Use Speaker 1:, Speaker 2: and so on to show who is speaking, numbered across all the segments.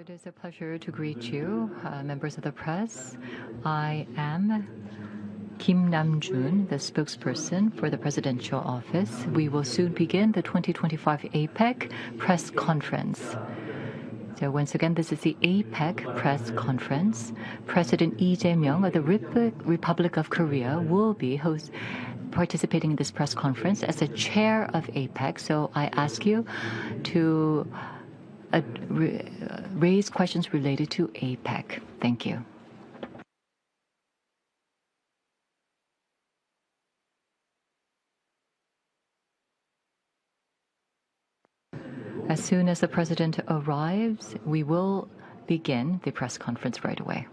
Speaker 1: It is a pleasure to greet you, members of the press. I am Kim Nam-jun, the spokesperson for the presidential office. We will soon begin the 2025 APEC press conference. So once again, this is the APEC press conference. President Lee Jae-myung of the Republic of Korea will be participating in this press conference as the chair of APEC. So I ask you to raise questions related to APEC. Thank you. As soon as the president arrives, we will begin the press conference right away.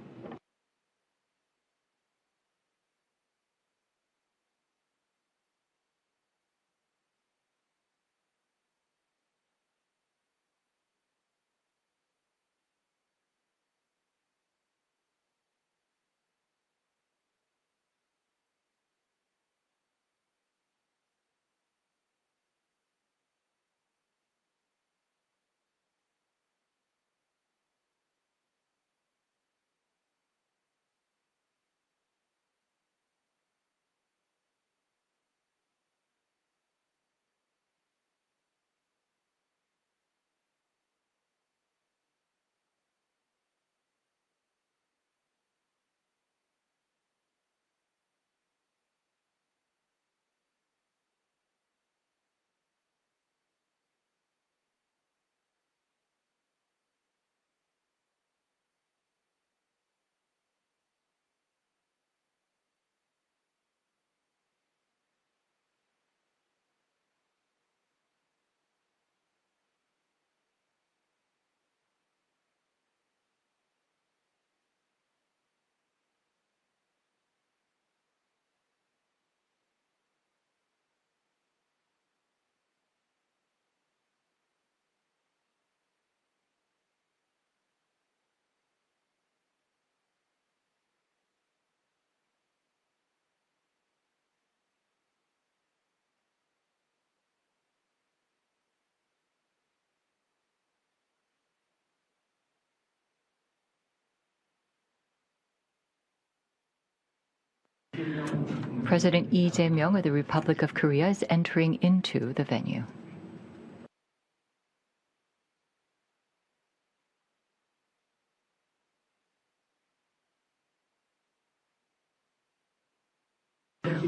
Speaker 1: President Lee Jae-myung of the Republic of Korea is entering into the venue.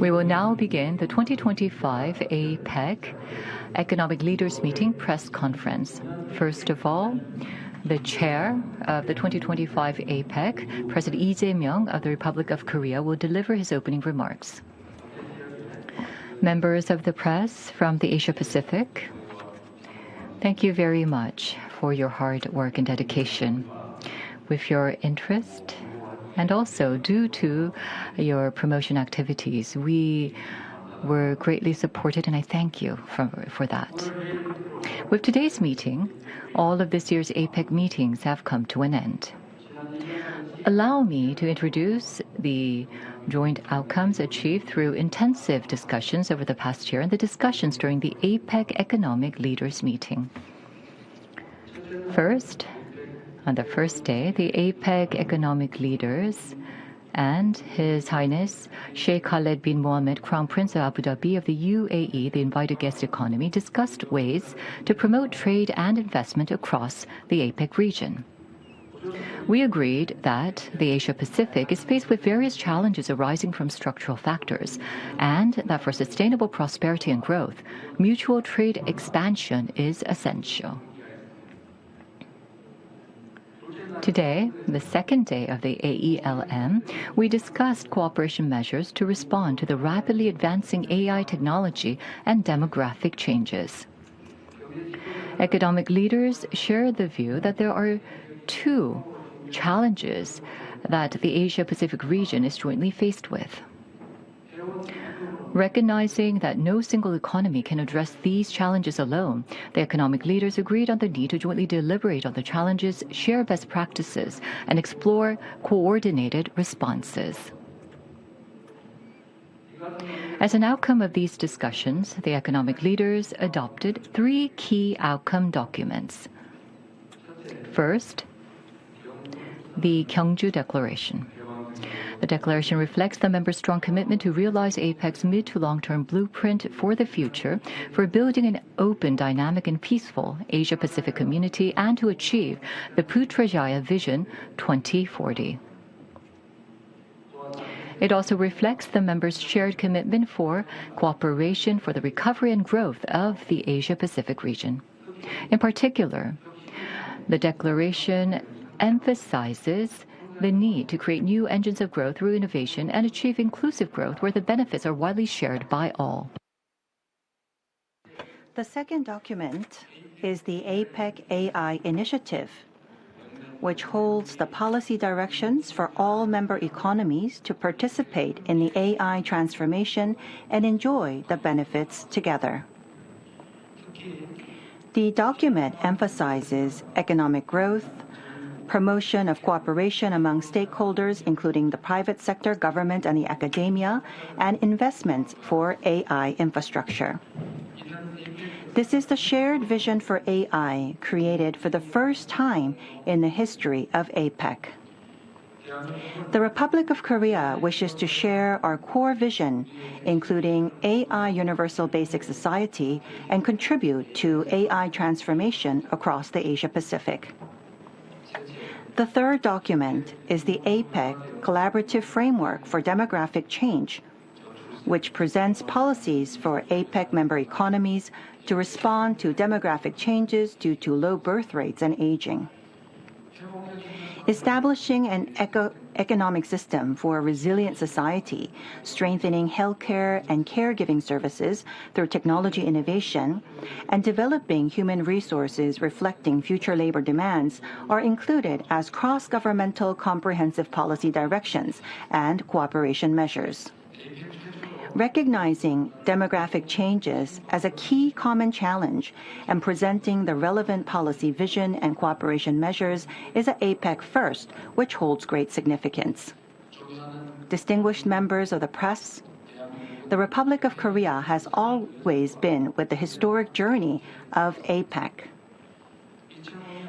Speaker 1: We will now begin the 2025 APEC Economic Leaders Meeting press conference. First of all, the chair of the 2025 APEC, President Lee Jae-myung of the Republic of Korea, will deliver his opening remarks. Members of the press from the Asia Pacific, thank you very much for your hard work and dedication. With your interest and also due to your promotion activities, we were greatly supported, and I thank you for that. With today's meeting, all of this year's APEC meetings have come to an end. Allow me to introduce the joint outcomes achieved through intensive discussions over the past year and the discussions during the APEC Economic Leaders Meeting. First, on the first day, the APEC Economic Leaders and His Highness Sheikh Khaled bin Mohammed, Crown Prince of Abu Dhabi of the UAE, the invited guest economy, discussed ways to promote trade and investment across the APEC region. We agreed that the Asia Pacific is faced with various challenges arising from structural factors, and that for sustainable prosperity and growth, mutual trade expansion is essential. Today, the second day of the AELM, we discussed cooperation measures to respond to the rapidly advancing AI technology and demographic changes. Economic leaders shared the view that there are two challenges that the Asia-Pacific region is jointly faced with. Recognizing that no single economy can address these challenges alone, the economic leaders agreed on the need to jointly deliberate on the challenges, share best practices, and explore coordinated responses. As an outcome of these discussions, the economic leaders adopted three key outcome documents. First, the Gyeongju Declaration. The declaration reflects the members' strong commitment to realize APEC's mid to long-term blueprint for the future for building an open, dynamic, and peaceful Asia-Pacific community and to achieve the Putrajaya Vision 2040. It also reflects the members' shared commitment for cooperation for the recovery and growth of the Asia-Pacific region. In particular, the declaration emphasizes the need to create new engines of growth through innovation and achieve inclusive growth where the benefits are widely shared by all.
Speaker 2: The second document is the APEC AI Initiative, which holds the policy directions for all member economies to participate in the AI transformation and enjoy the benefits together. The document emphasizes economic growth, promotion of cooperation among stakeholders, including the private sector, government, and the academia, and investments for AI infrastructure. This is the shared vision for AI created for the first time in the history of APEC. The Republic of Korea wishes to share our core vision, including AI Universal Basic Society, and contribute to AI transformation across the Asia-Pacific. The third document is the APEC Collaborative Framework for Demographic Change, which presents policies for APEC member economies to respond to demographic changes due to low birth rates and aging. Establishing an economic system for a resilient society, strengthening healthcare and caregiving services through technology innovation, and developing human resources reflecting future labor demands are included as cross-governmental comprehensive policy directions and cooperation measures. Recognizing demographic changes as a key common challenge and presenting the relevant policy vision and cooperation measures is an APEC first, which holds great significance. Distinguished members of the press, the Republic of Korea has always been with the historic journey of APEC.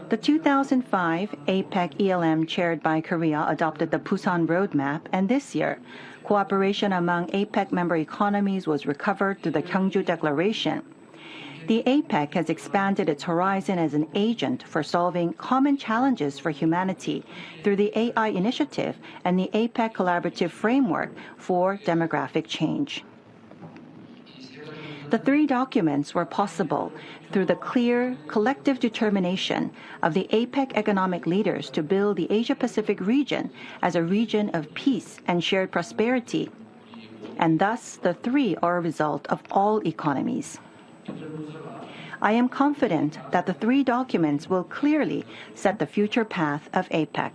Speaker 2: The 2005 APEC ELM chaired by Korea adopted the Busan Roadmap, and this year, cooperation among APEC member economies was recovered through the Gyeongju Declaration. The APEC has expanded its horizon as an agent for solving common challenges for humanity through the AI Initiative and the APEC Collaborative Framework for Demographic Change. The three documents were possible through the clear, collective determination of the APEC economic leaders to build the Asia-Pacific region as a region of peace and shared prosperity, and thus the three are a result of all economies. I am confident that the three documents will clearly set the future path of APEC.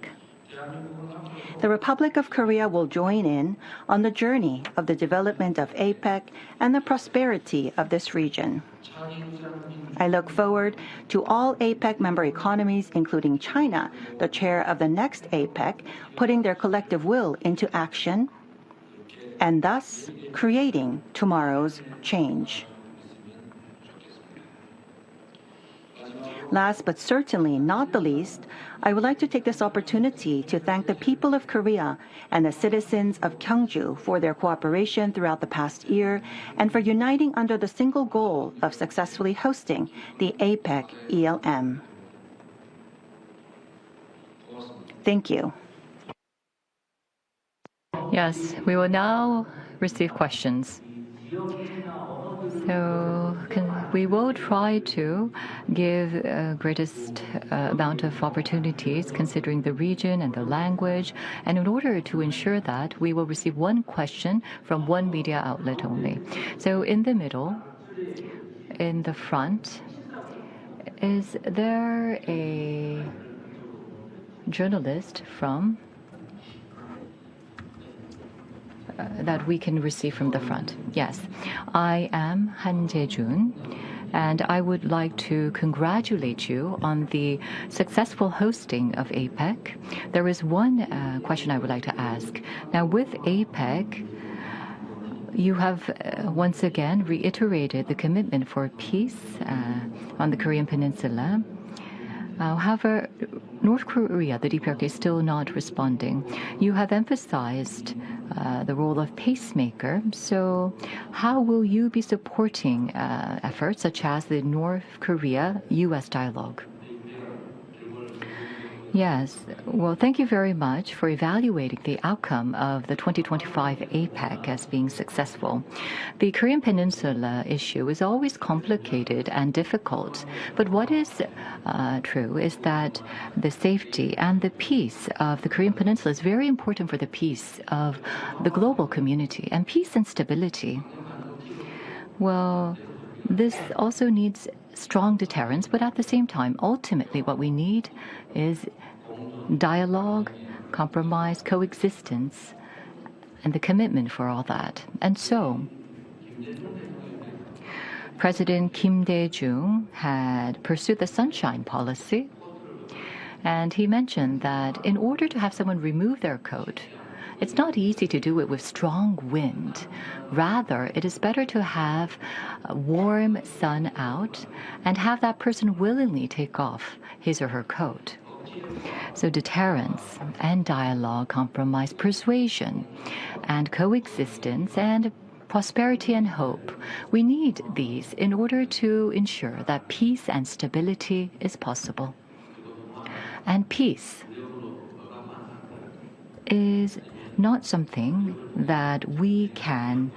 Speaker 2: The Republic of Korea will join in on the journey of the development of APEC and the prosperity of this region. I look forward to all APEC member economies, including China, the chair of the next APEC, putting their collective will into action and thus creating tomorrow's change. Last but certainly not the least, I would like to take this opportunity to thank the people of Korea and the citizens of Gyeongju for their cooperation throughout the past year and for uniting under the single goal of successfully hosting the APEC ELM. Thank you.
Speaker 1: Yes, we will now receive questions. So we will try to give greatest amount of opportunities considering the region and the language. And in order to ensure that, we will receive one question from one media outlet only. So in the middle, in the front, is there a journalist from that we can receive from the front? Yes. I am Han Jae-jun, and I would like to congratulate you on the successful hosting of APEC. There is one question I would like to ask. Now, with APEC, you have once again reiterated the commitment for peace on the Korean Peninsula. However, North Korea, the DPRK, is still not responding. You have emphasized the role of pacemaker. So how will you be supporting efforts such as the North Korea-U.S. dialogue? Yes. Well, thank you very much for evaluating the outcome of the 2025 APEC as being successful. The Korean Peninsula issue is always complicated and difficult, but what is true is that the safety and the peace of the Korean Peninsula is very important for the peace of the global community, and peace and stability. Well, this also needs strong deterrence, but at the same time, ultimately what we need is dialogue, compromise, coexistence, and the commitment for all that. And so, President Kim Dae-jung had pursued the sunshine policy, and he mentioned that in order to have someone remove their coat, it's not easy to do it with strong wind. Rather, it is better to have a warm sun out and have that person willingly take off his or her coat. So deterrence and dialogue, compromise, persuasion, and coexistence, and prosperity and hope. We need these in order to ensure that peace and stability is possible. And peace is not something that we can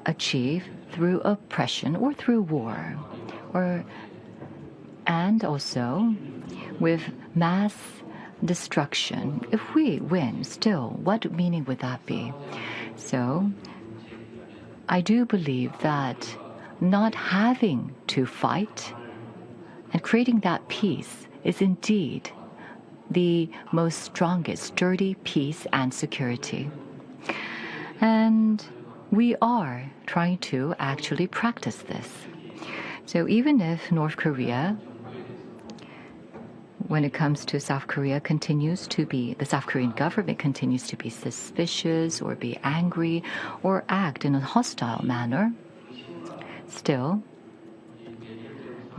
Speaker 1: achieve through oppression or through war, and also with mass destruction. If we win, still, what meaning would that be? So I do believe that not having to fight and creating that peace is indeed the most strongest, sturdy peace and security. And we are trying to actually practice this. So even if North Korea, when it comes to South Korea, the South Korean government continues to be suspicious or be angry or act in a hostile manner, still,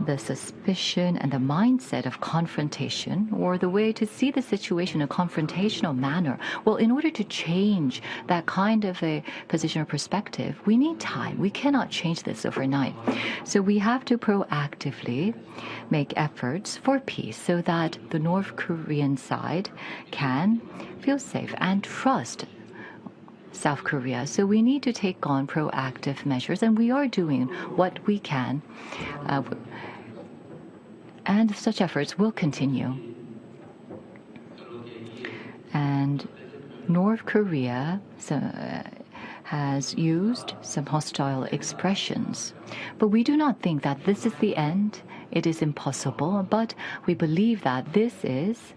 Speaker 1: the suspicion and the mindset of confrontation, or the way to see the situation in a confrontational manner, well, in order to change that kind of a position or perspective, we need time. We cannot change this overnight. So we have to proactively make efforts for peace so that the North Korean side can feel safe and trust South Korea. So we need to take on proactive measures, and we are doing what we can. And such efforts will continue. And North Korea has used some hostile expressions. But we do not think that this is the end. It is impossible. But we believe that this is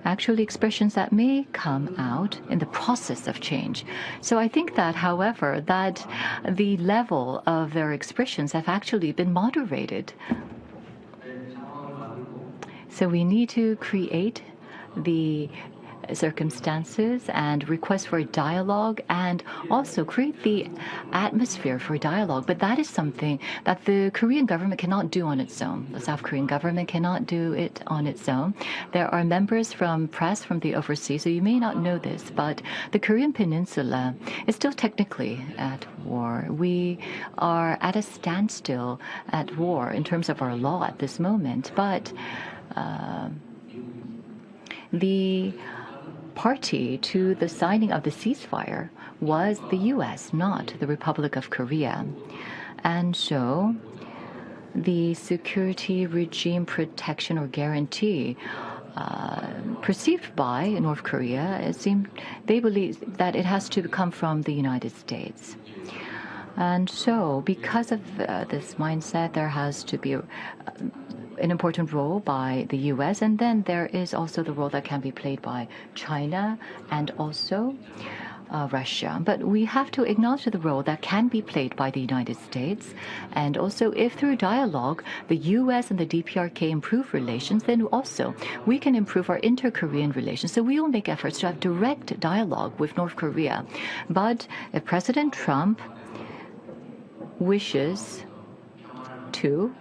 Speaker 1: actually expressions that may come out in the process of change. So I think that, however, that the level of their expressions have actually been moderated. So we need to create the circumstances and request for dialogue and also create the atmosphere for dialogue. But that is something that the Korean government cannot do on its own. The South Korean government cannot do it on its own. There are members from press from the overseas, so you may not know this, but the Korean Peninsula is still technically at war. We are at a standstill at war in terms of our law at this moment, but the party to the signing of the ceasefire was the U.S., not the Republic of Korea. And so the security regime protection or guarantee perceived by North Korea, they believe that it has to come from the United States. And so because of this mindset, there has to be an important role by the U.S., and then there is also the role that can be played by China and also Russia. But we have to acknowledge the role that can be played by the United States. And also, if through dialogue, the U.S. and the DPRK improve relations, then also we can improve our inter-Korean relations. So we will make efforts to have direct dialogue with North Korea. But if President Trump wishes to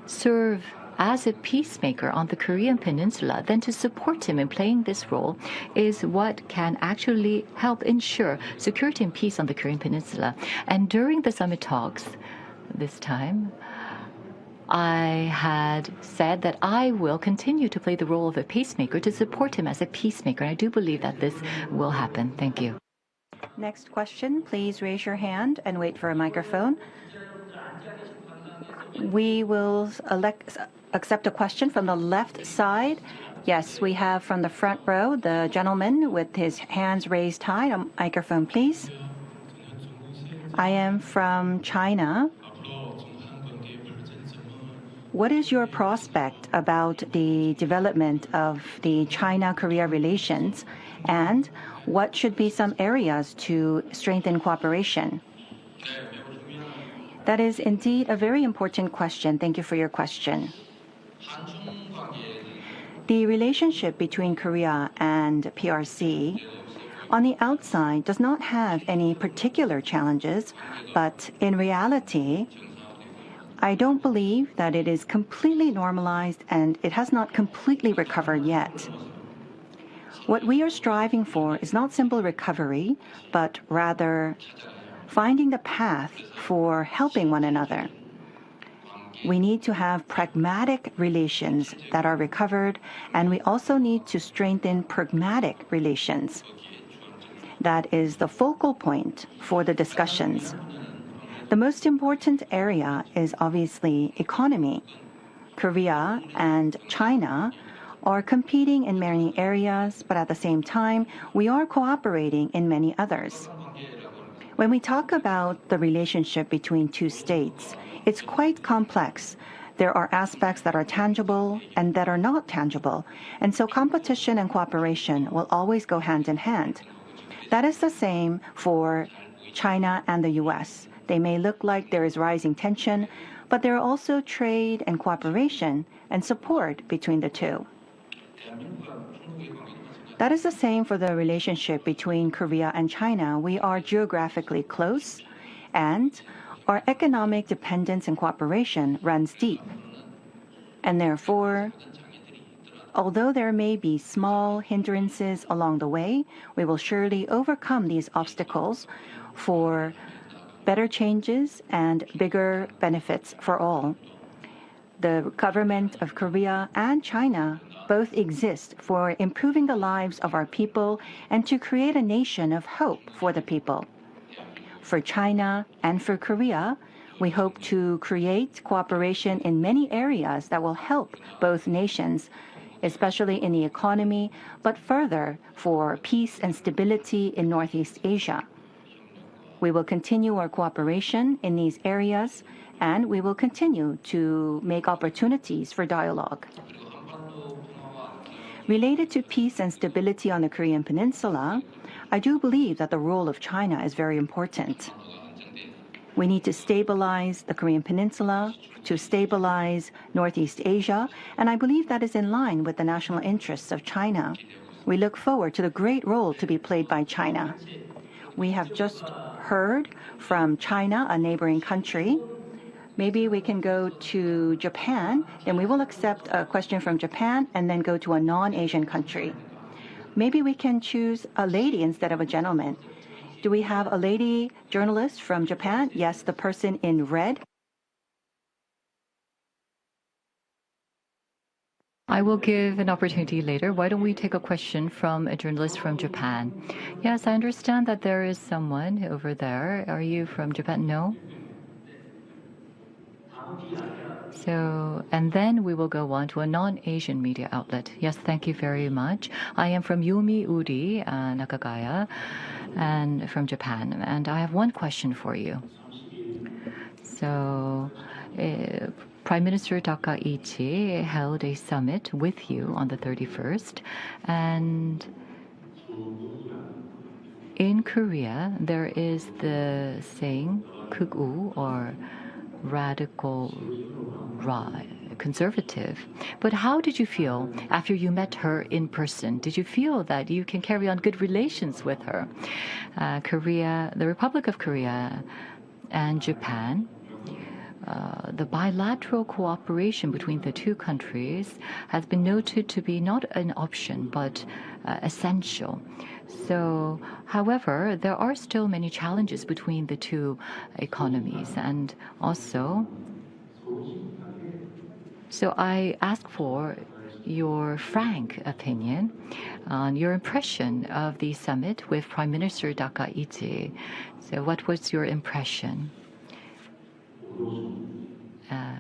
Speaker 1: serve as a peacemaker on the Korean Peninsula, then to support him in playing this role is what can actually help ensure security and peace on the Korean Peninsula. And during the summit talks this time, I had said that I will continue to play the role of a pacemaker to support him as a peacemaker. And I do believe that this will happen. Thank you.
Speaker 2: Next question, please raise your hand and wait for a microphone. We will accept a question from the left side. Yes, we have from the front row, the gentleman with his hands raised high. A microphone, please. I am from China. What is your prospect about the development of the China-Korea relations, and what should be some areas to strengthen cooperation? That is indeed a very important question. Thank you for your question. The relationship between Korea and PRC on the outside does not have any particular challenges, but in reality, I don't believe that it is completely normalized and it has not completely recovered yet. What we are striving for is not simple recovery, but rather finding the path for helping one another. We need to have pragmatic relations that are recovered, and we also need to strengthen pragmatic relations. That is the focal point for the discussions. The most important area is obviously economy. Korea and China are competing in many areas, but at the same time, we are cooperating in many others. When we talk about the relationship between two states, it's quite complex. There are aspects that are tangible and that are not tangible, and so competition and cooperation will always go hand in hand. That is the same for China and the U.S. They may look like there is rising tension, but there are also trade and cooperation and support between the two. That is the same for the relationship between Korea and China. We are geographically close, and our economic dependence and cooperation runs deep. And therefore, although there may be small hindrances along the way, we will surely overcome these obstacles for better changes and bigger benefits for all. The government of Korea and China both exist for improving the lives of our people and to create a nation of hope for the people. For China and for Korea, we hope to create cooperation in many areas that will help both nations, especially in the economy, but further for peace and stability in Northeast Asia. We will continue our cooperation in these areas, and we will continue to make opportunities for dialogue. Related to peace and stability on the Korean Peninsula, I do believe that the role of China is very important. We need to stabilize the Korean Peninsula, to stabilize Northeast Asia, and I believe that is in line with the national interests of China. We look forward to the great role to be played by China. We have just heard from China, a neighboring country. Maybe we can go to Japan, then we will accept a question from Japan and then go to a non-Asian country. Maybe we can choose a lady instead of a gentleman. Do we have a lady journalist from Japan? Yes, the person in red.
Speaker 1: I will give an opportunity later. Why don't we take a question from a journalist from Japan? Yes, I understand that there is someone over there. Are you from Japan? No? So, and then we will go on to a non-Asian media outlet. Yes, thank you very much. I am from Yomiuri Nakagaya and from Japan. And I have one question for you. So, Prime Minister Takaichi held a summit with you on the 31st. And in Korea, there is the saying, 극우, or radical conservative. But how did you feel after you met her in person? Did you feel that you can carry on good relations with her? Korea, the Republic of Korea and Japan the bilateral cooperation between the two countries has been noted to be not an option but essential. So, however, there are still many challenges between the two economies, and also, so I ask for your frank opinion on your impression of the summit with Prime Minister Takaichi. So, what was your impression?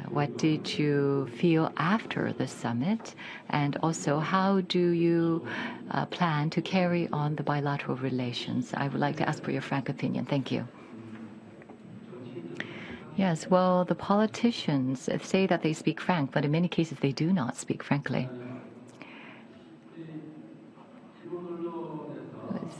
Speaker 1: What did you feel after the summit? And also, how do you plan to carry on the bilateral relations? I would like to ask for your frank opinion. Thank you. Yes, well, the politicians say that they speak frank, but in many cases they do not speak frankly.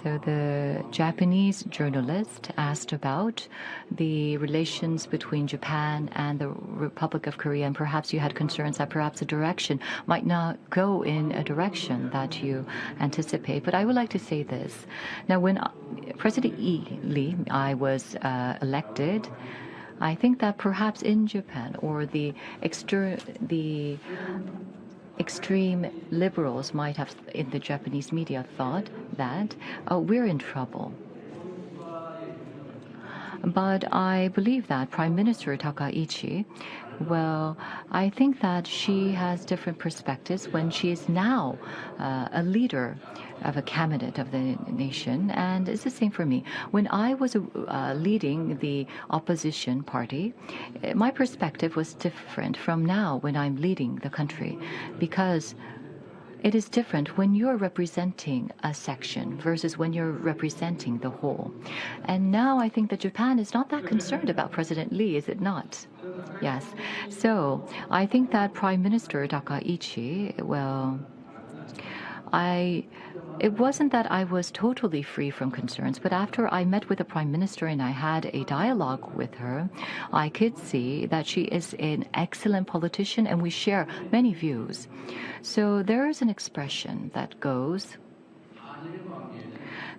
Speaker 1: So the Japanese journalist asked about the relations between Japan and the Republic of Korea, and perhaps you had concerns that perhaps the direction might not go in a direction that you anticipate. But I would like to say this. Now, when President Lee, I was elected, I think that perhaps in Japan or the extreme liberals might have in the Japanese media thought that we're in trouble. But I believe that Prime Minister Takaichi, well, I think that she has different perspectives when she is now a leader of a cabinet of the nation, and it's the same for me. When I was leading the opposition party, my perspective was different from now when I'm leading the country, because it is different when you're representing a section versus when you're representing the whole. And now I think that Japan is not that concerned about President Lee, is it not? Yes. So I think that Prime Minister Takaichi, well, it wasn't that I was totally free from concerns, but after I met with the Prime Minister and I had a dialogue with her, I could see that she is an excellent politician and we share many views. So there is an expression that goes,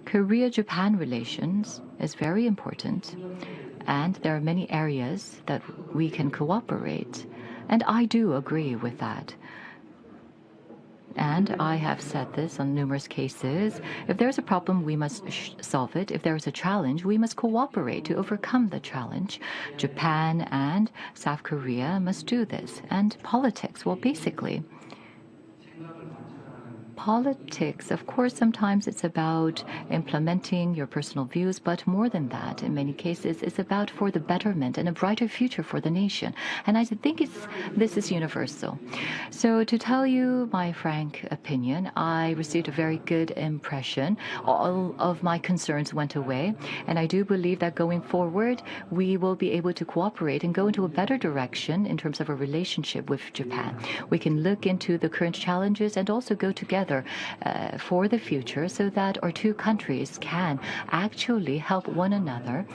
Speaker 1: Korea-Japan relations is very important, and there are many areas that we can cooperate. And I do agree with that. And I have said this on numerous cases. If there's a problem, we must solve it. If there is a challenge, we must cooperate to overcome the challenge. Japan and South Korea must do this. And politics, well, basically, politics, of course, sometimes it's about implementing your personal views, but more than that, in many cases, it's about for the betterment and a brighter future for the nation. And I think this is universal. So to tell you my frank opinion, I received a very good impression. All of my concerns went away. And I do believe that going forward, we will be able to cooperate and go into a better direction in terms of a relationship with Japan. We can look into the current challenges and also go together for the future so that our two countries can actually help one another.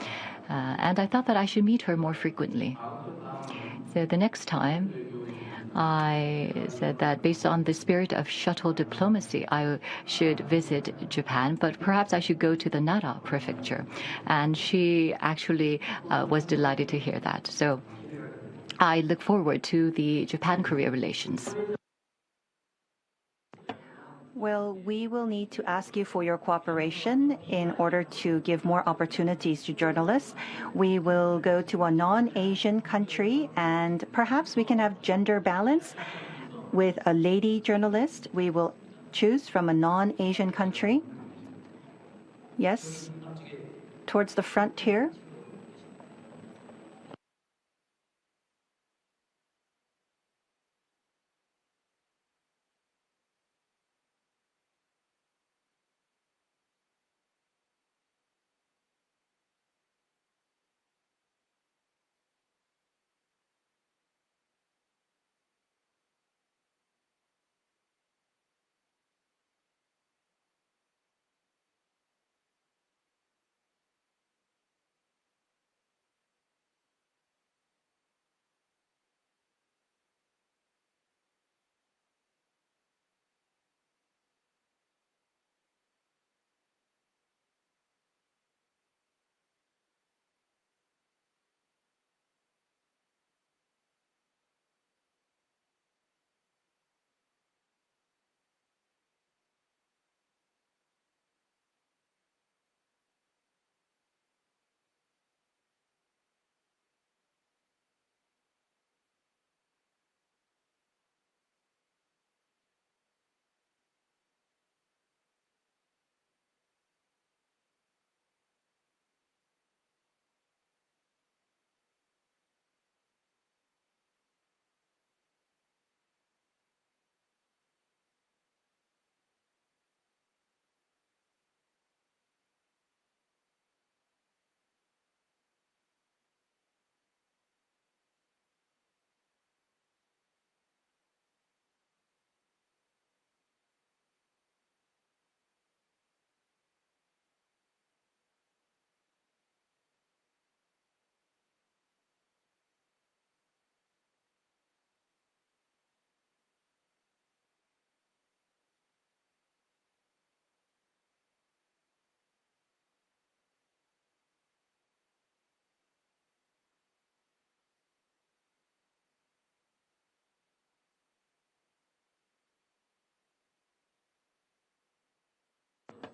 Speaker 1: And I thought that I should meet her more frequently. So the next time, I said that based on the spirit of shuttle diplomacy, I should visit Japan, but perhaps I should go to the Nara prefecture. And she actually was delighted to hear that. So I look forward to the Japan-Korea relations.
Speaker 2: Well, we will need to ask you for your cooperation in order to give more opportunities to journalists. We will go to a non-Asian country, and perhaps we can have gender balance with a lady journalist. We will choose from a non-Asian country. Yes, towards the front here.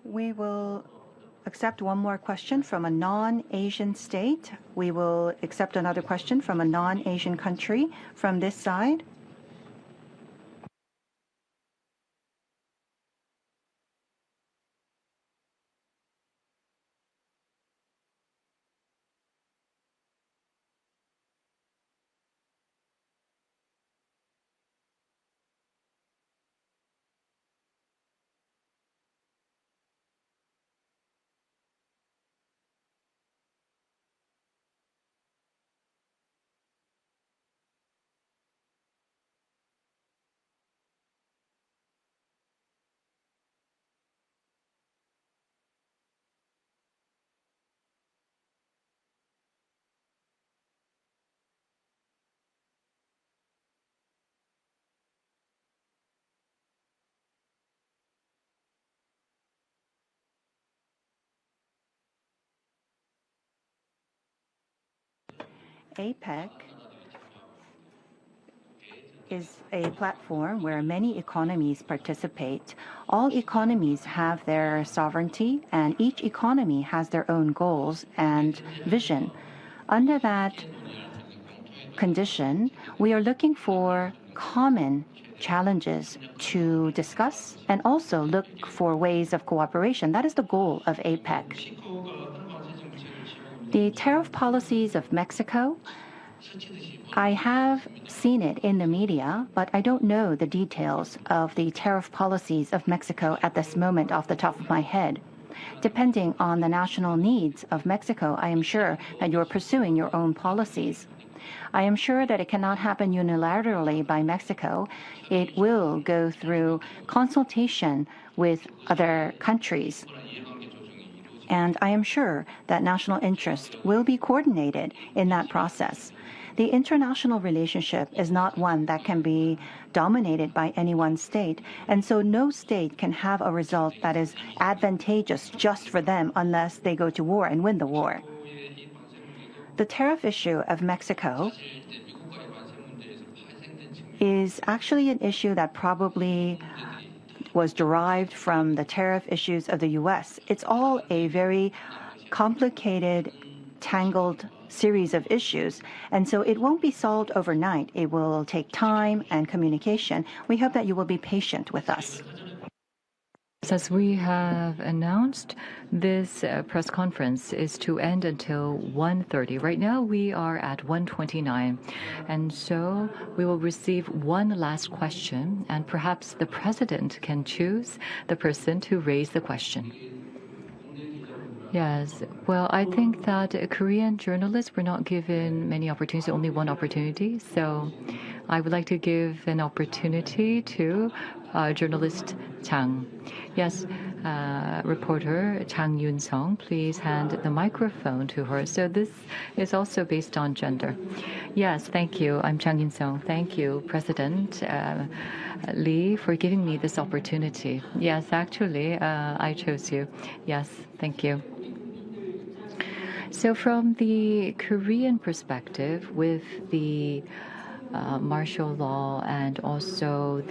Speaker 2: We will accept one more question from a non-Asian state. We will accept another question from a non-Asian country from this side. APEC is a platform where many economies participate. All economies have their sovereignty, and each economy has their own goals and vision. Under that condition, we are looking for common challenges to discuss and also look for ways of cooperation. That is the goal of APEC. The tariff policies of Mexico, I have seen it in the media, but I don't know the details of the tariff policies of Mexico at this moment off the top of my head. Depending on the national needs of Mexico, I am sure that you're pursuing your own policies. I am sure that it cannot happen unilaterally by Mexico. It will go through consultation with other countries. And I am sure that national interest will be coordinated in that process. The international relationship is not one that can be dominated by any one state, and so no state can have a result that is advantageous just for them unless they go to war and win the war. The tariff issue of Mexico is actually an issue that probably was derived from the tariff issues of the U.S. It's all a very complicated, tangled series of issues, and so it won't be solved overnight. It will take time and communication. We hope that you will be patient with us.
Speaker 1: As we have announced, this press conference is to end until 1:30. Right now, we are at 1:29, and so we will receive one last question, and perhaps the president can choose the person to raise the question. Yes. Well, I think that Korean journalists were not given many opportunities, only one opportunity. So I would like to give an opportunity to journalist Chang. Yes, reporter Chang Yun-sung, please hand the microphone to her. So this is also based on gender. Yes, thank you. I'm Chang Yun-sung. Thank you, President Lee, for giving me this opportunity. Yes, actually, I chose you. Yes, thank you. So from the Korean perspective, with the martial law and also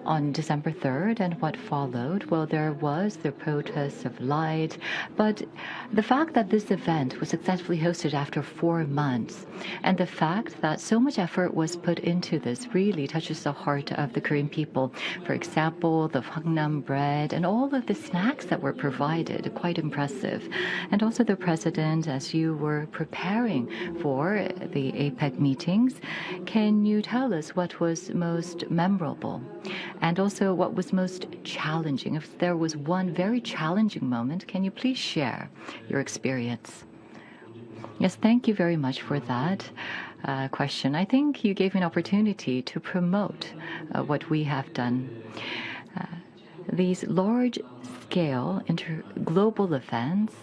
Speaker 1: on December 3rd and what followed, well, there was the protest of light. But the fact that this event was successfully hosted after 4 months, and the fact that so much effort was put into this really touches the heart of the Korean people. For example, the Hwangnam bread and all of the snacks that were provided, quite impressive. And also the president, as you were preparing for the APEC meetings, can you tell us what was most memorable? And also what was most challenging? If there was one very challenging moment, can you please share your experience? Yes, thank you very much for that question. I think you gave me an opportunity to promote what we have done. These large-scale global events,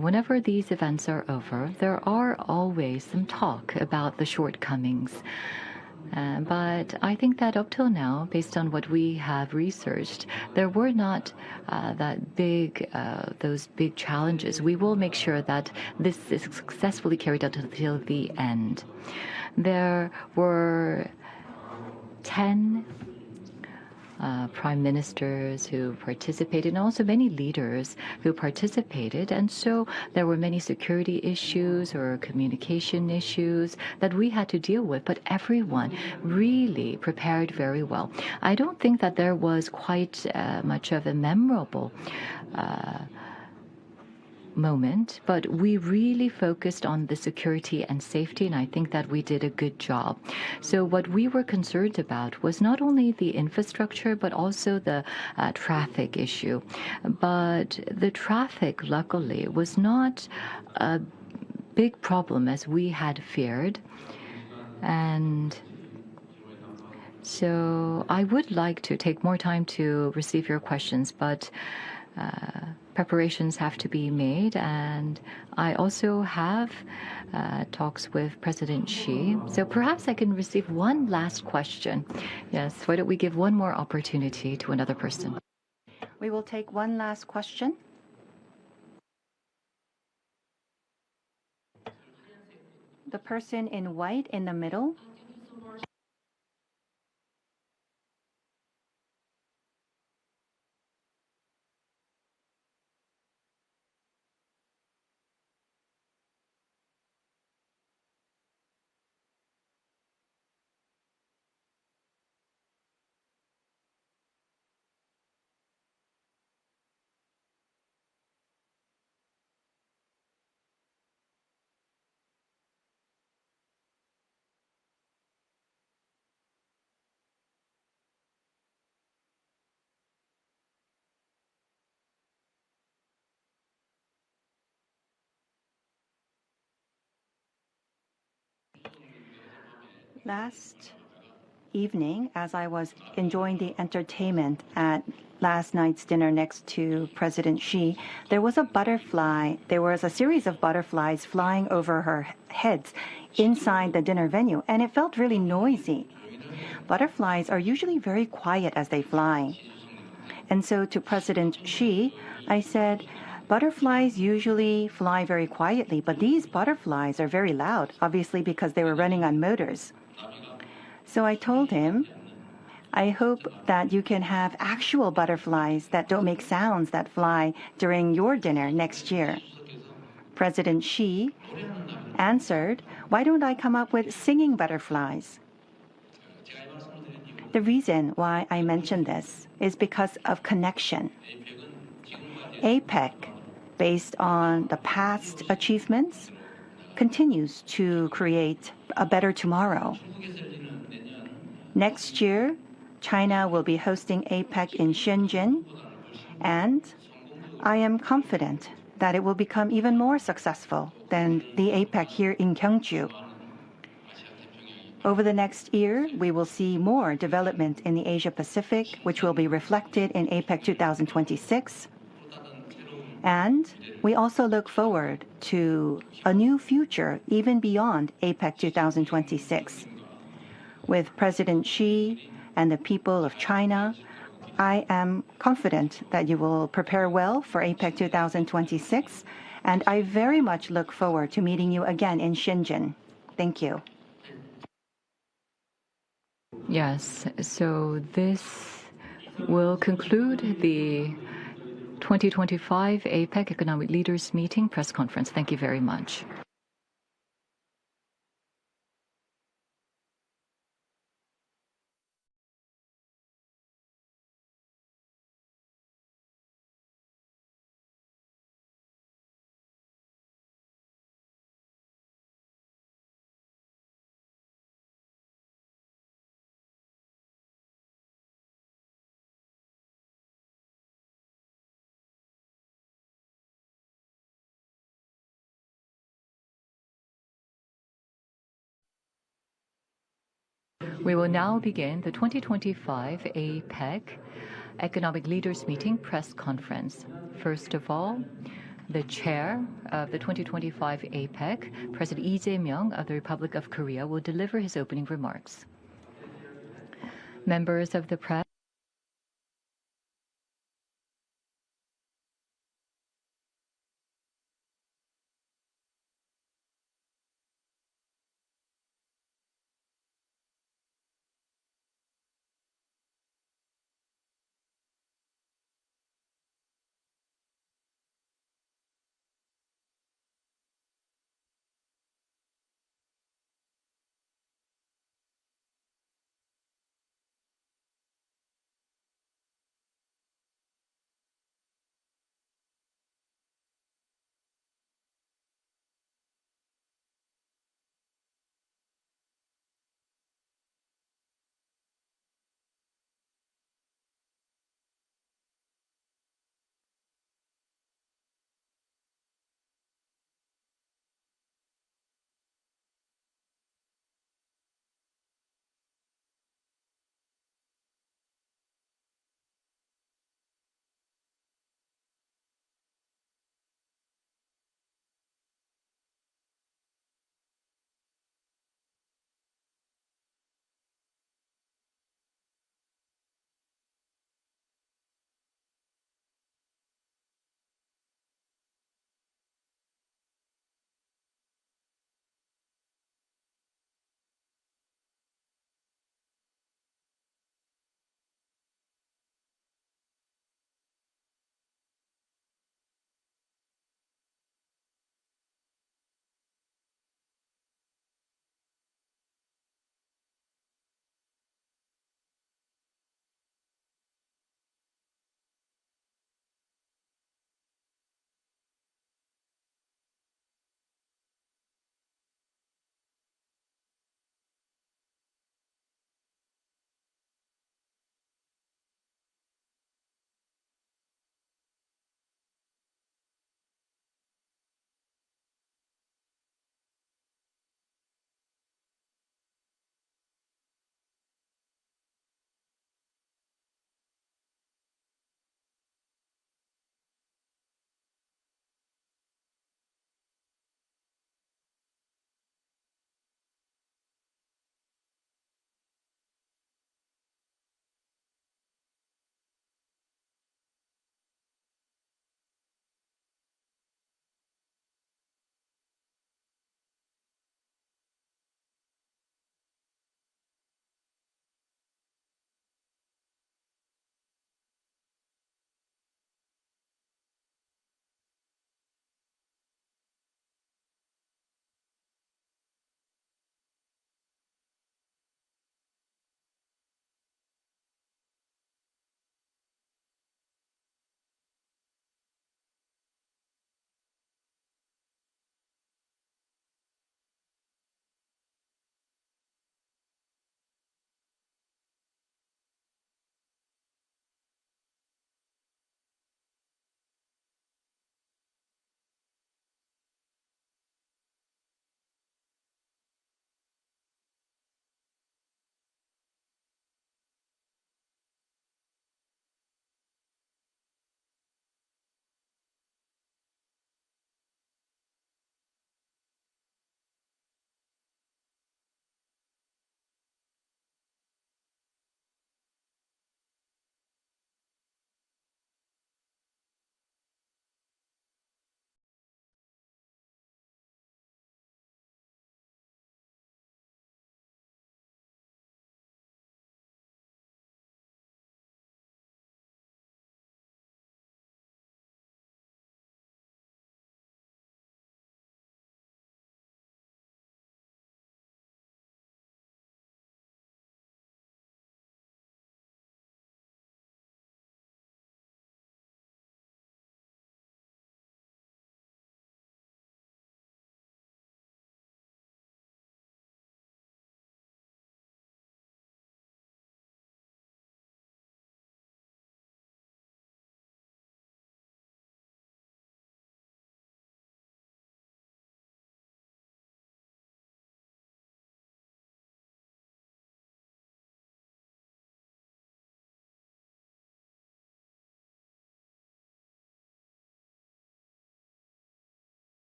Speaker 1: whenever these events are over, there are always some talk about the shortcomings. But I think that up till now, based on what we have researched, there were not those big challenges. We will make sure that this is successfully carried out until the end. There were 10 prime ministers who participated, and also many leaders who participated. And so there were many security issues or communication issues that we had to deal with, but everyone really prepared very well. I don't think that there was quite much of a memorable moment, but we really focused on the security and safety, and I think that we did a good job. So what we were concerned about was not only the infrastructure, but also the traffic issue. But the traffic, luckily, was not a big problem as we had feared. And so I would like to take more time to receive your questions, but preparations have to be made, and I also have talks with President Xi. So perhaps I can receive one last question. Yes, why don't we give one more opportunity to another person?
Speaker 2: We will take one last question. The person in white in the middle. Last evening, as I was enjoying the entertainment at last night's dinner next to President Xi, there was a butterfly. There was a series of butterflies flying over her heads inside the dinner venue, and it felt really noisy. Butterflies are usually very quiet as they fly. And so to President Xi, I said, butterflies usually fly very quietly, but these butterflies are very loud, obviously because they were running on motors. So I told him, I hope that you can have actual butterflies that don't make sounds that fly during your dinner next year. President Xi answered, why don't I come up with singing butterflies? The reason why I mention this is because of connection. APEC, based on the past achievements, continues to create a better tomorrow. Next year, China will be hosting APEC in Shenzhen, and I am confident that it will become even more successful than the APEC here in Gyeongju. Over the next year, we will see more development in the Asia-Pacific, which will be reflected in APEC 2026. And we also look forward to a new future even beyond APEC 2026. With President Xi and the people of China, I am confident that you will prepare well for APEC 2026, and I very much look forward to meeting you again in Shenzhen. Thank you.
Speaker 1: Yes, so this will conclude the 2025 APEC Economic Leaders Meeting press conference. Thank you very much. We will now begin the 2025 APEC Economic Leaders Meeting press conference. First of all, the chair of the 2025 APEC, President Lee Jae-myung of the Republic of Korea, will deliver his opening remarks. Members of the press,